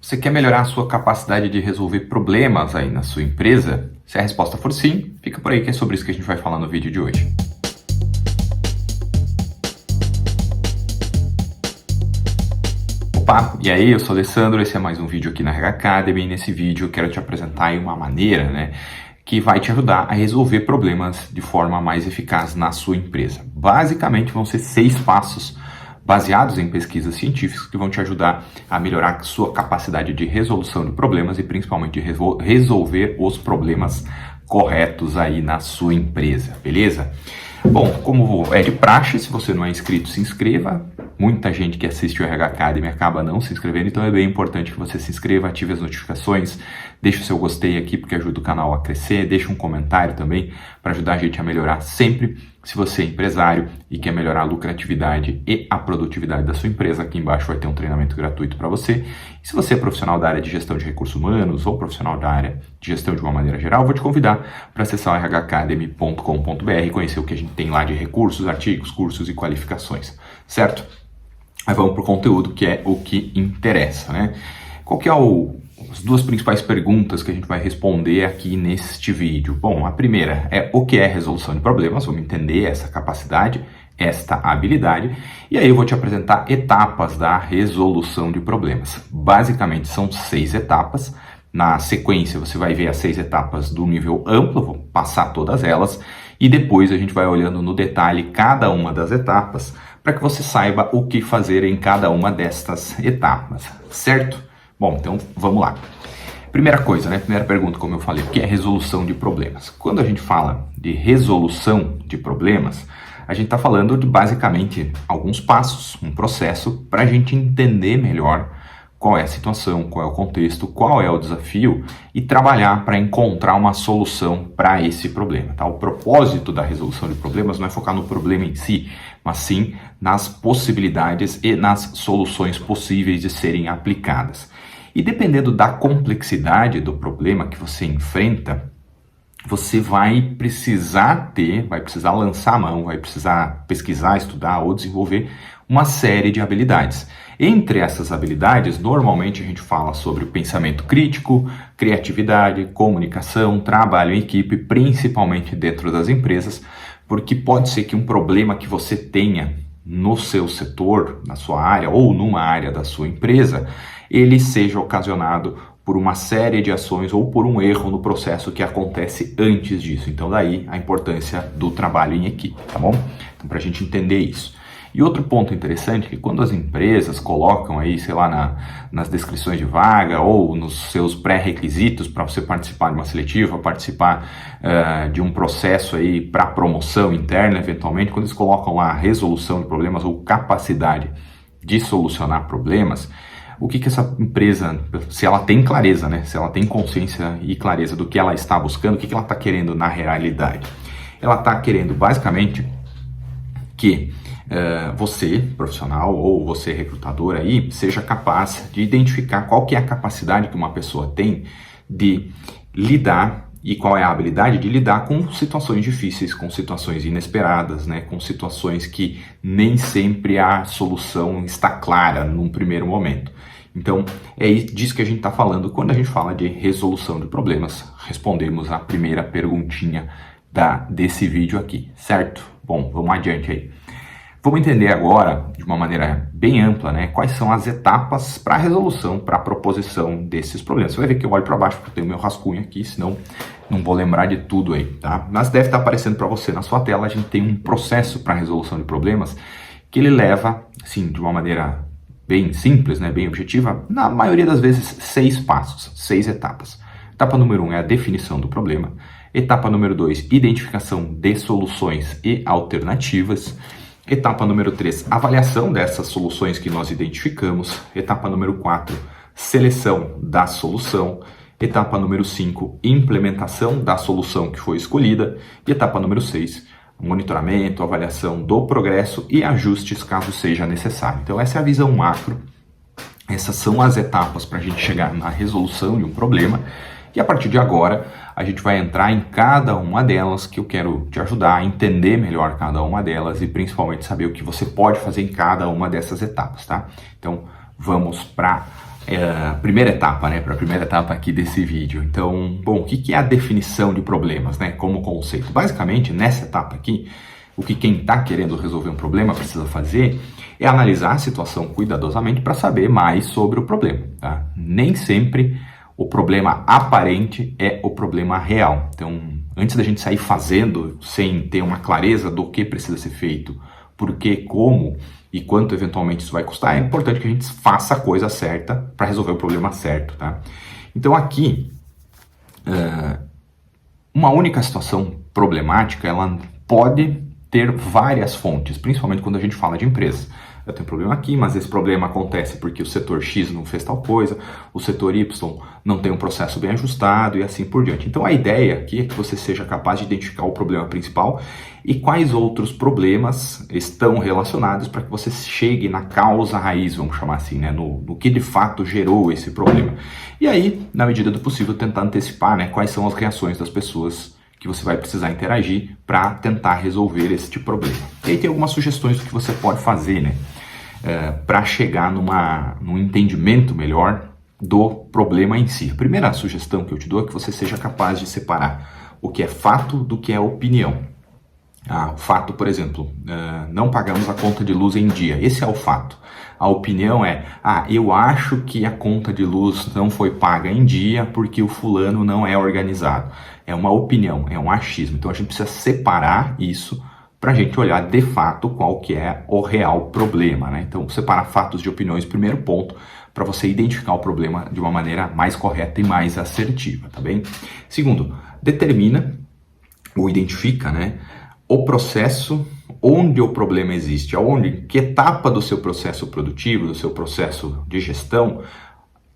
Você quer melhorar a sua capacidade de resolver problemas aí na sua empresa? Se a resposta for sim, fica por aí que é sobre isso que a gente vai falar no vídeo de hoje. Opa, e aí, eu sou o Alessandro, esse é mais um vídeo aqui na RH Academy, e nesse vídeo eu quero te apresentar aí uma maneira, que vai te ajudar a resolver problemas de forma mais eficaz na sua empresa. Basicamente vão ser 6 passos baseados em pesquisas científicas que vão te ajudar a melhorar a sua capacidade de resolução de problemas e principalmente de resolver os problemas corretos aí na sua empresa, beleza? Bom, como é de praxe, se você não é inscrito, se inscreva. Muita gente que assiste o RH Academy acaba não se inscrevendo, então é bem importante que você se inscreva, ative as notificações, deixe o seu gostei aqui porque ajuda o canal a crescer, deixe um comentário também para ajudar a gente a melhorar sempre. Se você é empresário e quer melhorar a lucratividade e a produtividade da sua empresa, aqui embaixo vai ter um treinamento gratuito para você. E se você é profissional da área de gestão de recursos humanos ou profissional da área de gestão de uma maneira geral, vou te convidar para acessar o rhacademy.com.br e conhecer o que a gente tem lá de recursos, artigos, cursos e qualificações, certo? Aí vamos para o conteúdo, que é o que interessa, Qual que é as 2 principais perguntas que a gente vai responder aqui neste vídeo? Bom, a primeira é o que é resolução de problemas, vamos entender essa capacidade, esta habilidade, e aí eu vou te apresentar etapas da resolução de problemas. Basicamente são 6 etapas. Na sequência você vai ver as 6 etapas do nível amplo, vou passar todas elas, e depois a gente vai olhando no detalhe cada uma das etapas, para que você saiba o que fazer em cada uma destas etapas, certo? Bom, então vamos lá. Primeira coisa, primeira pergunta, como eu falei, o que é resolução de problemas? Quando a gente fala de resolução de problemas, a gente está falando de basicamente alguns passos, um processo para a gente entender melhor qual é a situação, qual é o contexto, qual é o desafio e trabalhar para encontrar uma solução para esse problema. Tá? O propósito da resolução de problemas não é focar no problema em si, mas sim nas possibilidades e nas soluções possíveis de serem aplicadas. E dependendo da complexidade do problema que você enfrenta, você vai precisar lançar a mão, vai precisar pesquisar, estudar ou desenvolver uma série de habilidades. Entre essas habilidades, normalmente a gente fala sobre o pensamento crítico, criatividade, comunicação, trabalho em equipe, principalmente dentro das empresas, porque pode ser que um problema que você tenha no seu setor, na sua área ou numa área da sua empresa, ele seja ocasionado por uma série de ações ou por um erro no processo que acontece antes disso. Então daí a importância do trabalho em equipe, tá bom? Então para a gente entender isso. E outro ponto interessante é que quando as empresas colocam aí, sei lá, nas descrições de vaga ou nos seus pré-requisitos para você participar de uma seletiva, participar de um processo aí para promoção interna, eventualmente, quando eles colocam lá resolução de problemas ou capacidade de solucionar problemas, o que essa empresa, se ela tem clareza, se ela tem consciência e clareza do que ela está buscando, o que ela está querendo na realidade? Ela está querendo basicamente que você, profissional, ou você, recrutador aí, seja capaz de identificar qual que é a capacidade que uma pessoa tem de lidar e qual é a habilidade de lidar com situações difíceis, com situações inesperadas, com situações que nem sempre a solução está clara num primeiro momento. Então, é disso que a gente está falando quando a gente fala de resolução de problemas. Respondemos a primeira perguntinha desse vídeo aqui, certo? Bom, vamos adiante aí. Vamos entender agora, de uma maneira bem ampla, quais são as etapas para a resolução, para a proposição desses problemas. Você vai ver que eu olho para baixo porque eu tenho meu rascunho aqui, senão não vou lembrar de tudo aí, tá? Mas deve estar aparecendo para você na sua tela, a gente tem um processo para a resolução de problemas que ele leva, assim, de uma maneira bem simples, bem objetiva, na maioria das vezes 6 passos, 6 etapas. Etapa número 1 é a definição do problema. Etapa número 2, identificação de soluções e alternativas. Etapa número 3, avaliação dessas soluções que nós identificamos. Etapa número 4, seleção da solução. Etapa número 5, implementação da solução que foi escolhida. E etapa número 6, monitoramento, avaliação do progresso e ajustes caso seja necessário. Então essa é a visão macro. Essas são as etapas para a gente chegar na resolução de um problema. E a partir de agora, a gente vai entrar em cada uma delas, que eu quero te ajudar a entender melhor cada uma delas e principalmente saber o que você pode fazer em cada uma dessas etapas, tá? Então, vamos para a primeira etapa, né, para a primeira etapa aqui desse vídeo. Então, bom, o que é a definição de problemas, né, como conceito? Basicamente, nessa etapa aqui, o que quem está querendo resolver um problema precisa fazer é analisar a situação cuidadosamente para saber mais sobre o problema, tá? Nem sempre o problema aparente é o problema real. Então, antes da gente sair fazendo sem ter uma clareza do que precisa ser feito, por que, como e quanto eventualmente isso vai custar, é importante que a gente faça a coisa certa para resolver o problema certo, tá? Então aqui, uma única situação problemática, ela pode ter várias fontes, principalmente quando a gente fala de empresas. Eu tenho um problema aqui, mas esse problema acontece porque o setor X não fez tal coisa, o setor Y não tem um processo bem ajustado e assim por diante. Então a ideia aqui é que você seja capaz de identificar o problema principal e quais outros problemas estão relacionados para que você chegue na causa raiz, vamos chamar assim, né? No que de fato gerou esse problema. E aí, na medida do possível, tentar antecipar, né, quais são as reações das pessoas que você vai precisar interagir para tentar resolver esse problema. E aí tem algumas sugestões do que você pode fazer, né, para chegar num entendimento melhor do problema em si. A primeira sugestão que eu te dou é que você seja capaz de separar o que é fato do que é opinião. O fato, por exemplo, não pagamos a conta de luz em dia. Esse é o fato. A opinião é, eu acho que a conta de luz não foi paga em dia porque o fulano não é organizado. É uma opinião, é um achismo. Então a gente precisa separar isso para a gente olhar de fato qual que é o real problema, né? Então separar fatos de opiniões, primeiro ponto, para você identificar o problema de uma maneira mais correta e mais assertiva, tá bem? Segundo, determina ou identifica, né, o processo onde o problema existe, que etapa do seu processo produtivo, do seu processo de gestão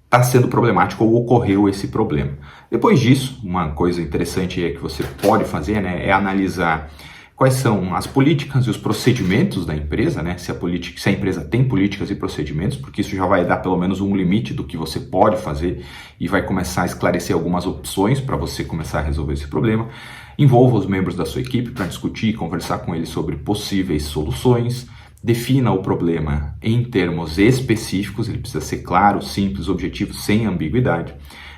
está sendo problemático ou ocorreu esse problema. Depois disso, uma coisa interessante que você pode fazer, né, é analisar quais são as políticas e os procedimentos da empresa, né, se a empresa tem políticas e procedimentos, porque isso já vai dar pelo menos um limite do que você pode fazer e vai começar a esclarecer algumas opções para você começar a resolver esse problema. Envolva os membros da sua equipe para discutir e conversar com eles sobre possíveis soluções. Defina o problema em termos específicos, ele precisa ser claro, simples, objetivo, sem ambiguidade.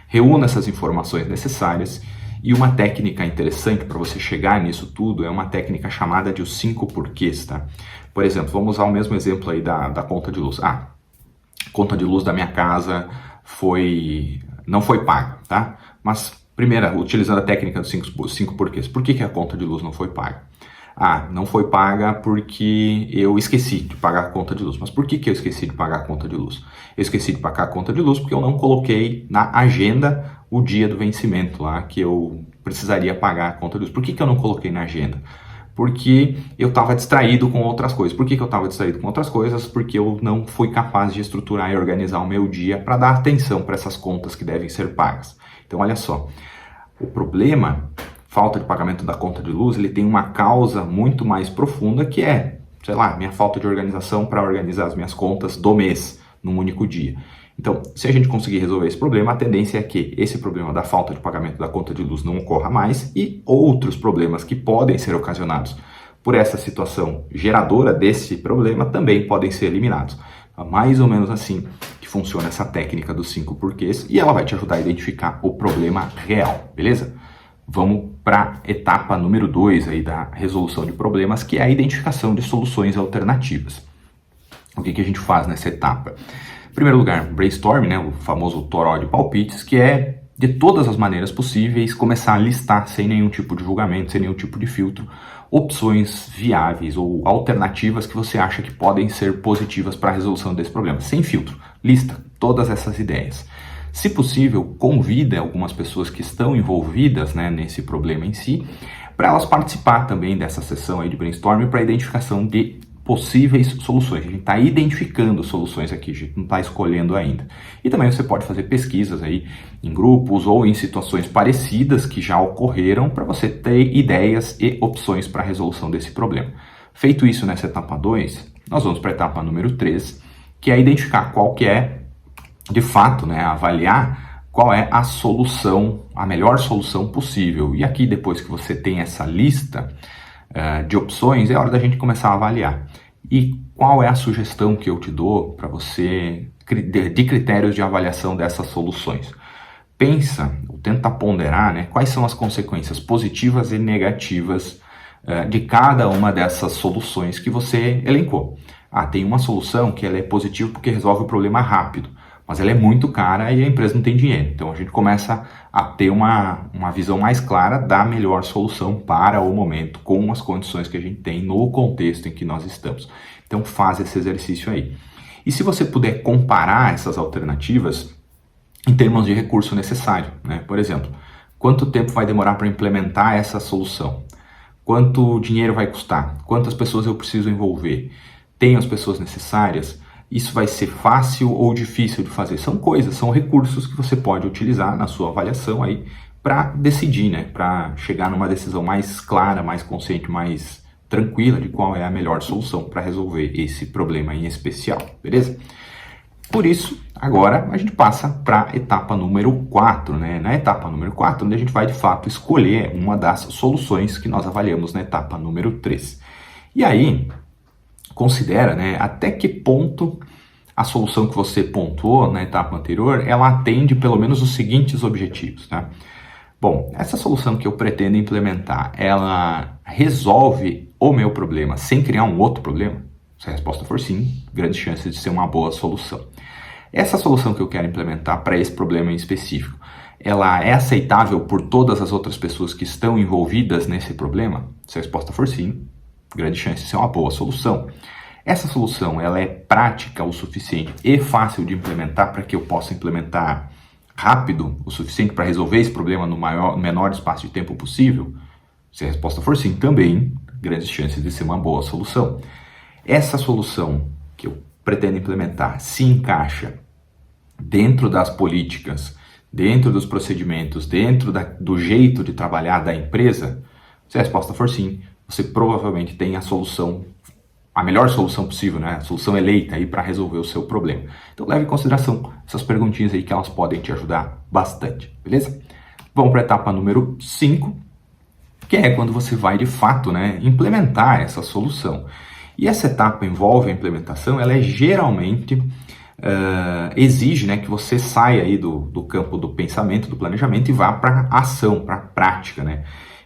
Reúna essas informações necessárias e uma técnica interessante para você chegar nisso tudo é uma técnica chamada de os 5 porquês, tá? Por exemplo, vamos usar o mesmo exemplo aí da conta de luz. Conta de luz da minha casa não foi paga, tá? Mas, primeiro, utilizando a técnica dos 5 porquês, por que a conta de luz não foi paga? Não foi paga porque eu esqueci de pagar a conta de luz. Mas por que eu esqueci de pagar a conta de luz? Eu esqueci de pagar a conta de luz porque eu não coloquei na agenda o dia do vencimento lá que eu precisaria pagar a conta de luz. Por que eu não coloquei na agenda? Porque eu estava distraído com outras coisas. Por que eu estava distraído com outras coisas? Porque eu não fui capaz de estruturar e organizar o meu dia para dar atenção para essas contas que devem ser pagas. Então, olha só, o problema, falta de pagamento da conta de luz, ele tem uma causa muito mais profunda que é, minha falta de organização para organizar as minhas contas do mês num único dia. Então, se a gente conseguir resolver esse problema, a tendência é que esse problema da falta de pagamento da conta de luz não ocorra mais e outros problemas que podem ser ocasionados por essa situação geradora desse problema também podem ser eliminados. É mais ou menos assim que funciona essa técnica dos 5 porquês e ela vai te ajudar a identificar o problema real, beleza? Vamos para a etapa número 2 aí da resolução de problemas, que é a identificação de soluções alternativas. O que a gente faz nessa etapa? Em primeiro lugar, brainstorm, né, o famoso toró de palpites, que é, de todas as maneiras possíveis, começar a listar, sem nenhum tipo de julgamento, sem nenhum tipo de filtro, opções viáveis ou alternativas que você acha que podem ser positivas para a resolução desse problema. Sem filtro, lista todas essas ideias. Se possível, convida algumas pessoas que estão envolvidas, né, nesse problema em si, para elas participar também dessa sessão aí de brainstorming para a identificação de possíveis soluções. A gente está identificando soluções aqui, a gente não está escolhendo ainda. E também você pode fazer pesquisas aí em grupos ou em situações parecidas que já ocorreram para você ter ideias e opções para a resolução desse problema. Feito isso nessa etapa 2, nós vamos para a etapa número 3, que é identificar qual que é, de fato, né, avaliar qual é a solução, a melhor solução possível. E aqui, depois que você tem essa lista de opções, é hora da gente começar a avaliar. E qual é a sugestão que eu te dou para você de critérios de avaliação dessas soluções. Pensa, tenta ponderar, né, quais são as consequências positivas e negativas de cada uma dessas soluções que você elencou. Tem uma solução que ela é positiva porque resolve o problema rápido, mas ela é muito cara e a empresa não tem dinheiro. Então a gente começa a ter uma visão mais clara da melhor solução para o momento, com as condições que a gente tem no contexto em que nós estamos. Então faz esse exercício aí. E se você puder comparar essas alternativas em termos de recurso necessário, né? Por exemplo, quanto tempo vai demorar para implementar essa solução? Quanto dinheiro vai custar? Quantas pessoas eu preciso envolver? Tenho as pessoas necessárias? Isso vai ser fácil ou difícil de fazer? São coisas, são recursos que você pode utilizar na sua avaliação aí para decidir, né? Para chegar numa decisão mais clara, mais consciente, mais tranquila de qual é a melhor solução para resolver esse problema em especial, beleza? Por isso, agora a gente passa para a etapa número 4, né? Na etapa número 4, onde a gente vai de fato escolher uma das soluções que nós avaliamos na etapa número 3. E aí, considera, né, até que ponto a solução que você pontuou na etapa anterior, ela atende pelo menos os seguintes objetivos, tá? Bom, essa solução que eu pretendo implementar, ela resolve o meu problema sem criar um outro problema? Se a resposta for sim, grandes chances de ser uma boa solução. Essa solução que eu quero implementar para esse problema em específico, ela é aceitável por todas as outras pessoas que estão envolvidas nesse problema? Se a resposta for sim, grande chance de ser uma boa solução. Essa solução, ela é prática o suficiente e fácil de implementar para que eu possa implementar rápido o suficiente para resolver esse problema no menor espaço de tempo possível? Se a resposta for sim, também, grandes chances de ser uma boa solução. Essa solução que eu pretendo implementar se encaixa dentro das políticas, dentro dos procedimentos, dentro do jeito de trabalhar da empresa? Se a resposta for sim, você provavelmente tem a solução, a melhor solução possível, né? A solução eleita aí para resolver o seu problema. Então leve em consideração essas perguntinhas aí que elas podem te ajudar bastante, beleza? Vamos para a etapa número 5, que é quando você vai de fato, né, implementar essa solução. E essa etapa envolve a implementação, ela é geralmente exige, né, que você saia aí do campo do pensamento, do planejamento e vá para a ação, para a prática, né?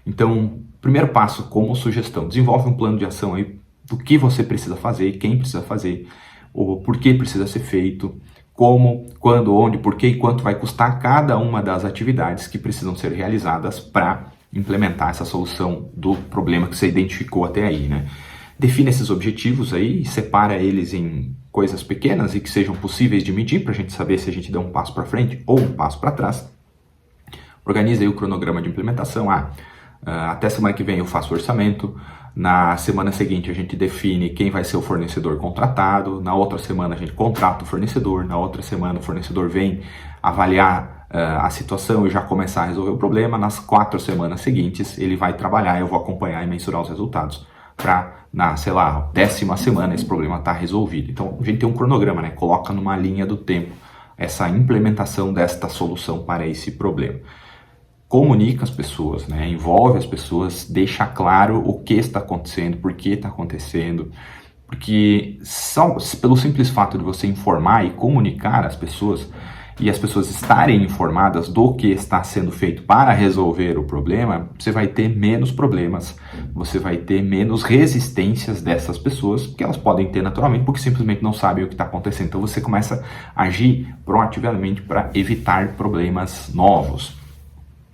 Então, primeiro passo como sugestão, desenvolve um plano de ação aí do que você precisa fazer, quem precisa fazer, o porquê precisa ser feito, como, quando, onde, porquê e quanto vai custar cada uma das atividades que precisam ser realizadas para implementar essa solução do problema que você identificou até aí, né? Define esses objetivos aí e separa eles em coisas pequenas e que sejam possíveis de medir para a gente saber se a gente dá um passo para frente ou um passo para trás. Organize aí o cronograma de implementação. Até semana que vem eu faço o orçamento. Na semana seguinte a gente define quem vai ser o fornecedor contratado. Na outra semana a gente contrata o fornecedor. Na outra semana o fornecedor vem avaliar a situação e já começar a resolver o problema. Nas 4 semanas seguintes ele vai trabalhar, eu vou acompanhar e mensurar os resultados para, na, sei lá, 10ª semana esse problema está resolvido. Então a gente tem um cronograma, né? Coloca numa linha do tempo essa implementação desta solução para esse problema. Comunica as pessoas, né? Envolve as pessoas, deixa claro o que está acontecendo, por que está acontecendo, porque só pelo simples fato de você informar e comunicar as pessoas e as pessoas estarem informadas do que está sendo feito para resolver o problema, você vai ter menos problemas, você vai ter menos resistências dessas pessoas, que elas podem ter naturalmente, porque simplesmente não sabem o que está acontecendo. Então você começa a agir proativamente para evitar problemas novos.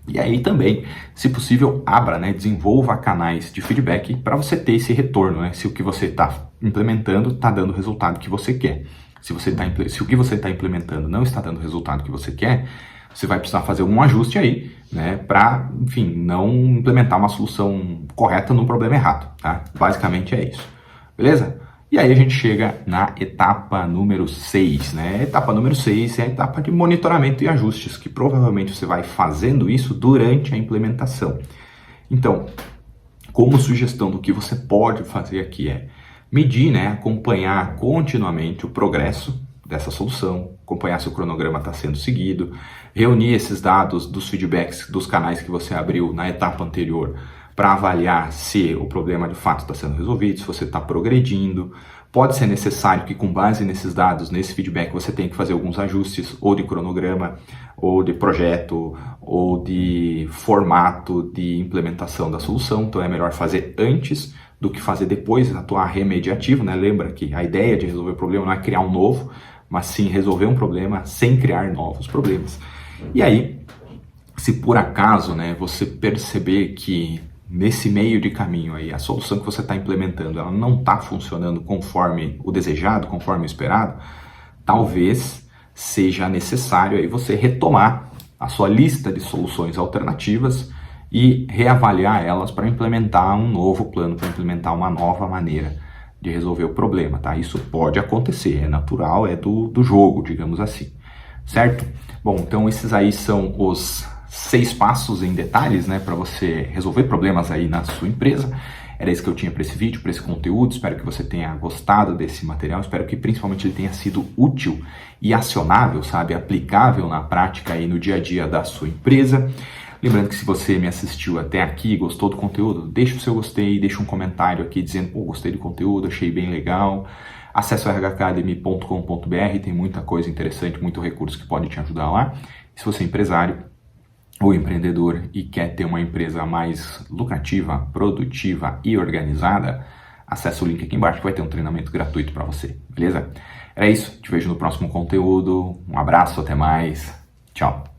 E aí também, se possível, abra, né, desenvolva canais de feedback para você ter esse retorno, né, se o que você está implementando está dando o resultado que você quer. Se o que você está implementando não está dando o resultado que você quer, você vai precisar fazer um ajuste aí, né, para, enfim, não implementar uma solução correta no problema errado, tá? Basicamente é isso, beleza? E aí a gente chega na etapa número 6, né? A etapa número 6 é a etapa de monitoramento e ajustes, que provavelmente você vai fazendo isso durante a implementação. Então, como sugestão do que você pode fazer aqui é medir, né, acompanhar continuamente o progresso dessa solução, acompanhar se o cronograma está sendo seguido, reunir esses dados dos feedbacks dos canais que você abriu na etapa anterior para avaliar se o problema de fato está sendo resolvido, se você está progredindo, Pode ser necessário que, com base nesses dados, nesse feedback, você tenha que fazer alguns ajustes, ou de cronograma, ou de projeto, ou de formato de implementação da solução. Então é melhor fazer antes do que fazer depois, atuar remediativo, né? Lembra que a ideia de resolver o problema não é criar um novo, mas sim resolver um problema sem criar novos problemas. E aí, se por acaso, né, você perceber que nesse meio de caminho aí, a solução que você está implementando, ela não está funcionando conforme o desejado, conforme o esperado, talvez seja necessário aí você retomar a sua lista de soluções alternativas e reavaliar elas para implementar um novo plano, para implementar uma nova maneira de resolver o problema, tá? Isso pode acontecer, é natural, é do jogo, digamos assim, certo? Bom, então esses aí são os 6 passos em detalhes, né, para você resolver problemas aí na sua empresa. Era isso que eu tinha para esse vídeo, para esse conteúdo. Espero que você tenha gostado desse material. Espero que principalmente ele tenha sido útil e acionável, sabe, aplicável na prática aí no dia a dia da sua empresa. Lembrando que se você me assistiu até aqui, gostou do conteúdo, deixa o seu gostei, deixa um comentário aqui dizendo, pô, gostei do conteúdo, achei bem legal. Acesse o rhacademy.com.br, tem muita coisa interessante, muito recurso que pode te ajudar lá. E se você é empresário ou empreendedor e quer ter uma empresa mais lucrativa, produtiva e organizada, acesse o link aqui embaixo que vai ter um treinamento gratuito para você, beleza? Era isso, te vejo no próximo conteúdo, um abraço, até mais, tchau!